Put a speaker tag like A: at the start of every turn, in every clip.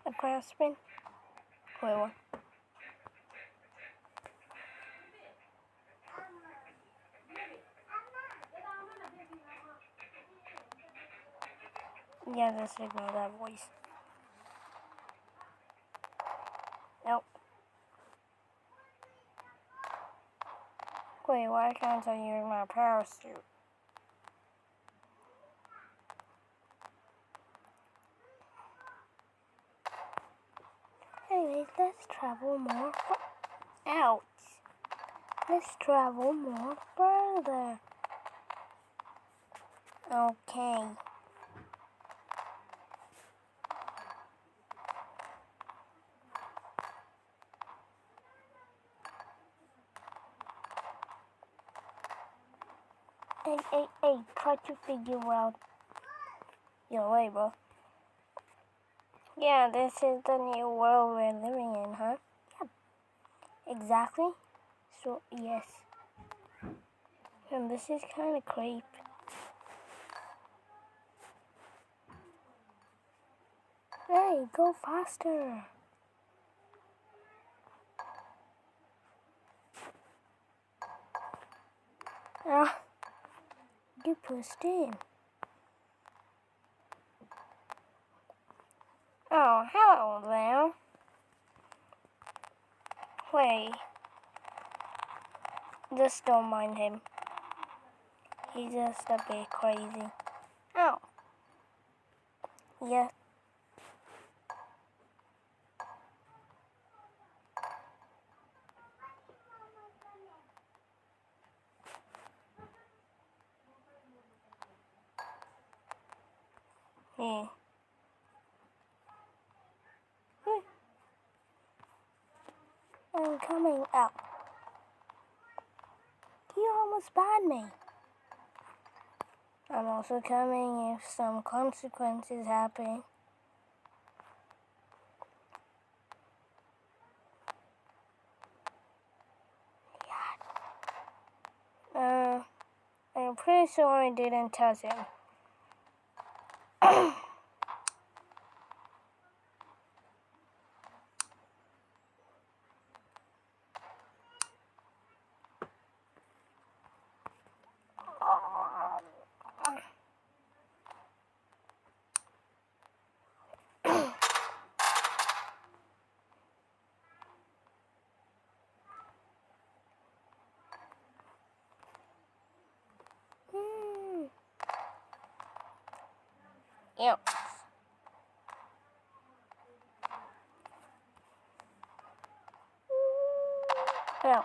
A: A grass bin? Wait, what? Yeah, just ignore that voice. Nope. Wait, why can't I use my parachute? Anyways, let's travel more. Ouch! Let's travel more further. Okay. Hey, try to figure out your way, bro. Yeah, this is the new world we're living in, huh? Yep. Exactly. So, yes. And this is kind of creepy. Hey, go faster. You pushed in. Oh, hello there. Wait. Just don't mind him. He's just a bit crazy. Oh. Yeah. Yeah. I'm coming out. You almost banned me. I'm also coming if some consequences happen. I'm pretty sure I didn't touch him. Yep. Well.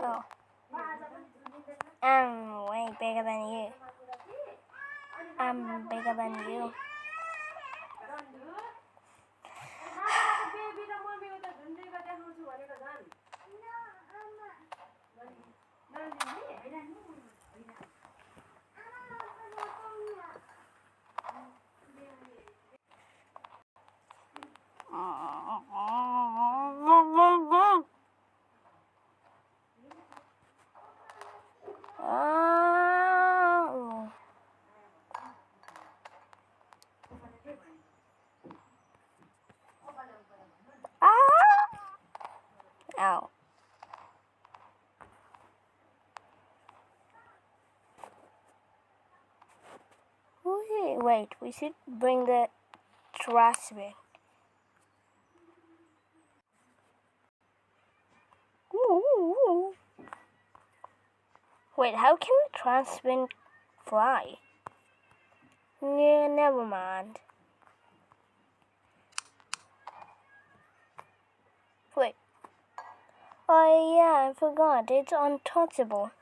A: Oh. I'm way bigger than you. I'm bigger than you. Ow. Wait, we should bring the trash bin. Ooh. Wait, how can the trash bin fly? Yeah, never mind. Wait. Oh yeah, I forgot. It's untouchable.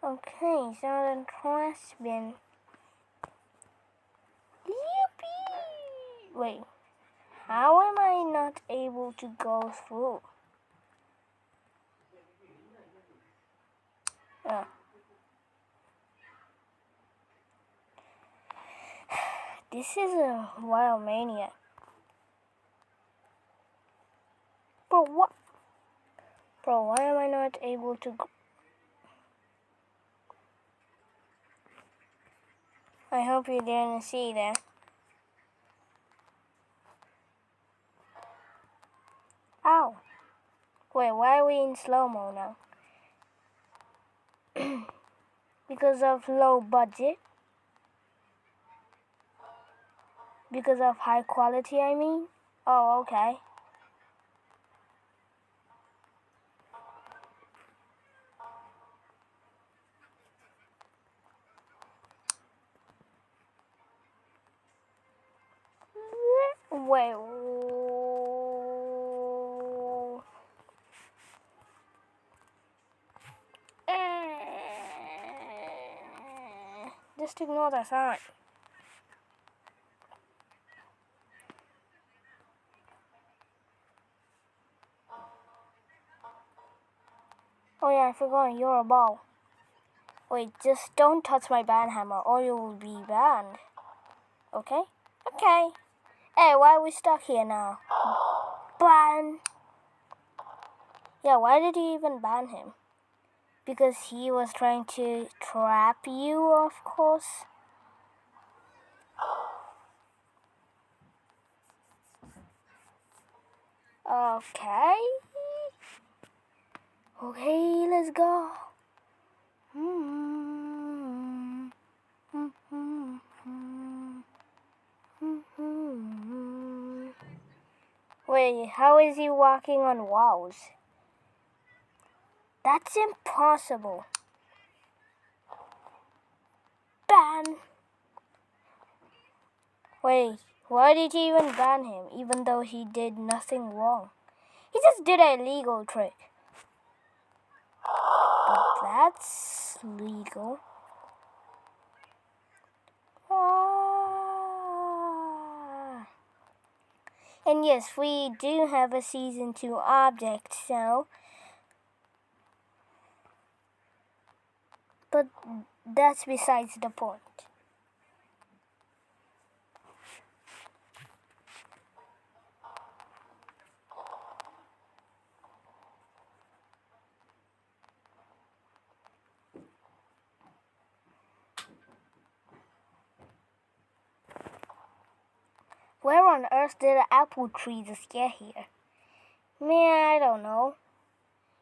A: Okay, so the trash bin Wait, how am I not able to go through? This is a wild maniac. Bro, what? Bro, why am I not able to go? I hope you didn't see that. Ow. Wait, why are we in slow-mo now? Because of low budget? Because of high quality, I mean? Oh, okay. Wait. Just ignore the sign. Oh yeah, I forgot, you're a ball. Wait, just don't touch my ban hammer or you will be banned. Okay? Okay. Hey, why are we stuck here now? Ban. Yeah, why did you even ban him? Because he was trying to trap you, of course. Okay. Okay, let's go. Wait, how is he walking on walls? That's impossible. Ban. Wait, why did you even ban him, even though he did nothing wrong? He just did an illegal trick. But that's legal. And yes, we do have a Season 2 object, so... But that's besides the point. Where on earth did the apple tree just get here? Man, I don't know.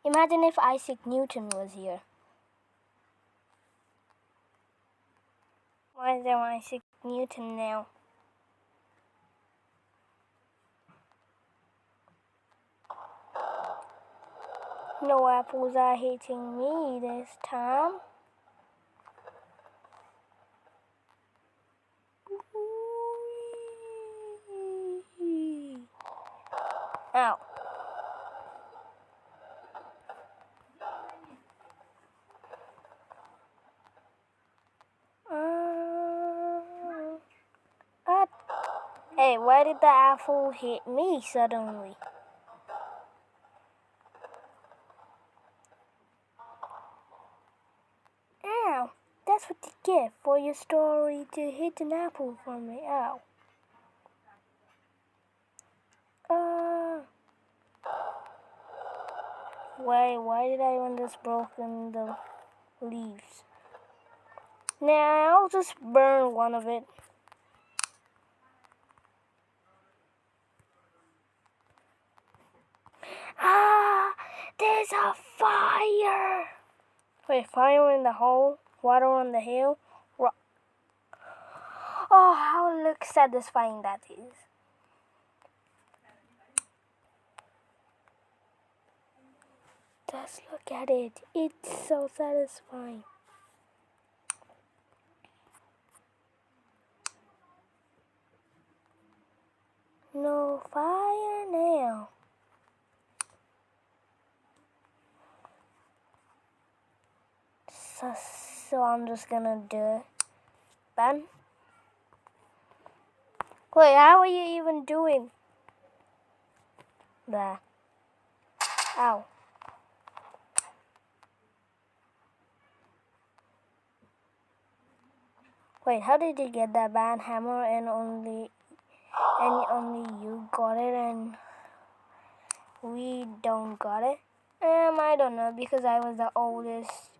A: Imagine if Isaac Newton was here. Why is there Isaac Newton now? No apples are hitting me this time. Ow. Hey, why did the apple hit me suddenly? Ow. That's what you get for your story to hit an apple from me. Ow. Why did I even just broken the leaves? Now I'll just burn one of it. There's a fire! Wait, fire in the hole? Water on the hill? Oh, how satisfying that is. Just look at it. It's so satisfying. No fire now. So I'm just gonna do it. Ban. Wait, how are you even doing that? Ow. Wait, how did you get that band hammer and only you got it and we don't got it? I don't know, because I was the oldest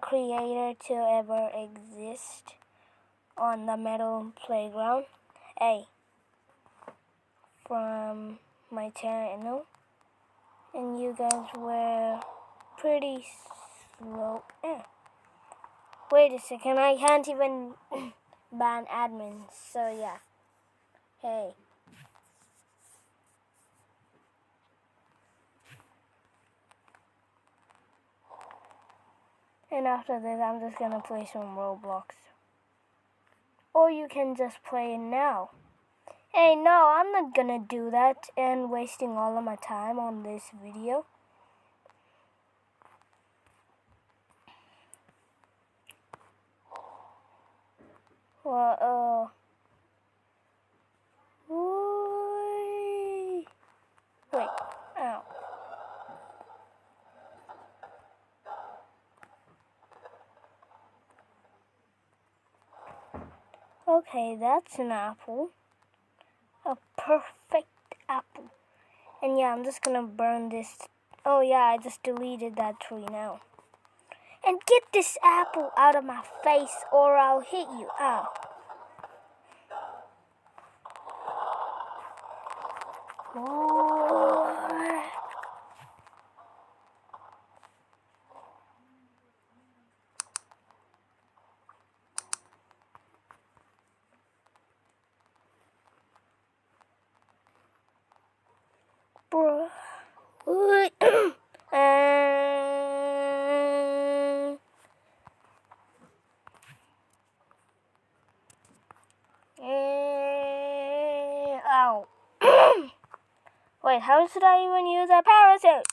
A: creator to ever exist on the metal playground. Hey, from my channel, and you guys were pretty slow. Wait a second, I can't even ban admins, so yeah. Hey. And after this, I'm just gonna play some Roblox. Or you can just play it now. Hey, no, I'm not gonna do that and wasting all of my time on this video. Well, wait, ow. Okay, that's an apple. A perfect apple. And yeah, I'm just gonna burn this. Oh yeah, I just deleted that tree now. And get this apple out of my face or I'll hit you. Ow. Bruh. Ow. Wait, how should I even use a parachute?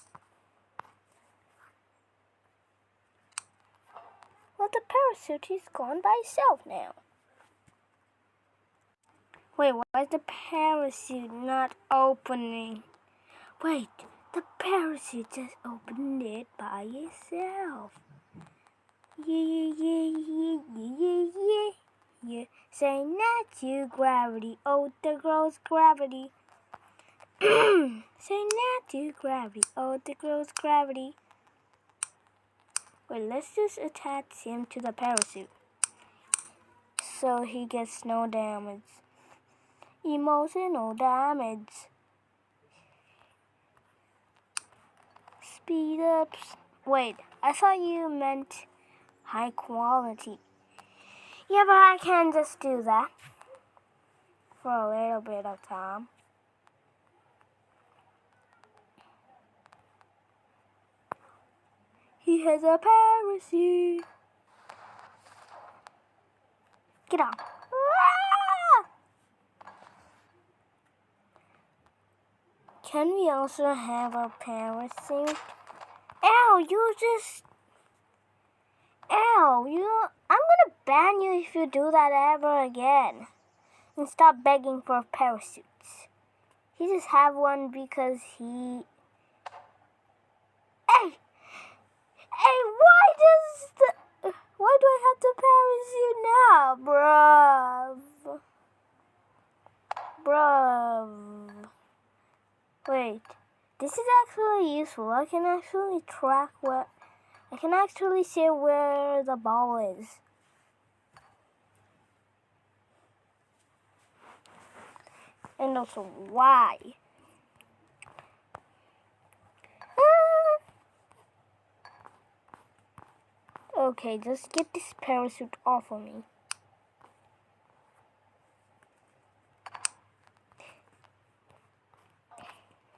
A: Well, the parachute is gone by itself now. Wait, why is the parachute not opening? Wait, the parachute just opened it by itself. Yeah. Say not to gravity, oh the gross gravity. Say not to gravity, oh the gross gravity. Wait, let's just attach him to the parachute so he gets no damage. Emotional damage. Speed ups. Wait, I thought you meant high quality. Yeah, but I can just do that for a little bit of time. He has a parachute. Get on. Ah! Can we also have a parachute? Ow, I'm gonna ban you if you do that ever again. And stop begging for parachutes. He just have one because he... Hey, why do I have to parachute now, bruv? Wait, this is actually useful. I can actually track where... I can actually see where the ball is. And also why. Okay, just get this parachute off of me.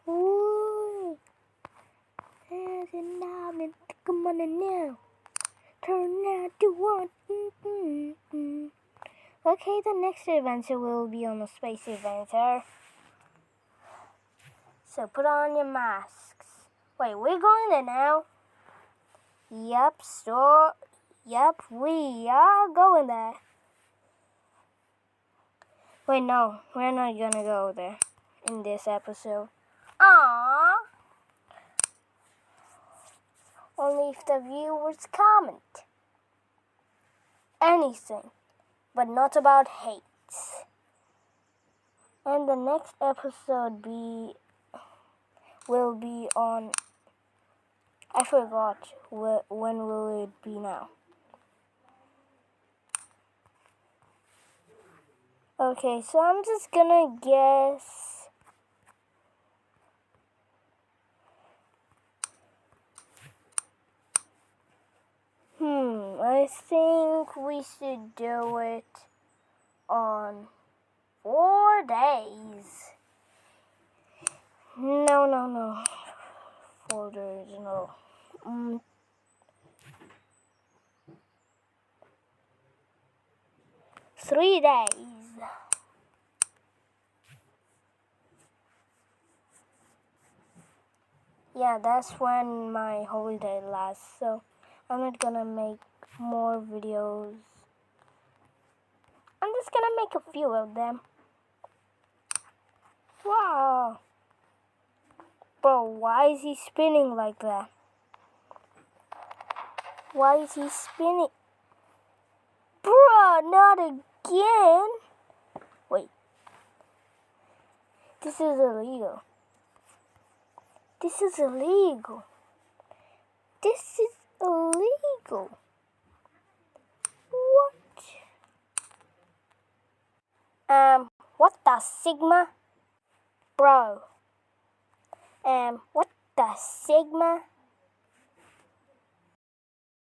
A: Ooh. Come on now. Turn out to one. Okay, the next adventure will be on a space adventure. So put on your masks. Wait, we're going there now? Yep, we are going there. Wait, no, we're not gonna go there in this episode. Aww. Only if the viewers comment anything, but not about hate. And the next episode will be on, I forgot when will it be now. Okay, so I'm just gonna guess. I think we should do it on 4 days. No. 4 days, no. 3 days. Yeah, that's when my holiday lasts, so I'm not gonna make more videos. I'm just gonna make a few of them. Wow. Bro, why is he spinning like that? Why is he spinning? Bro, not again. Wait. This is illegal. This is illegal. This is illegal. What the Sigma? Bro. What the Sigma?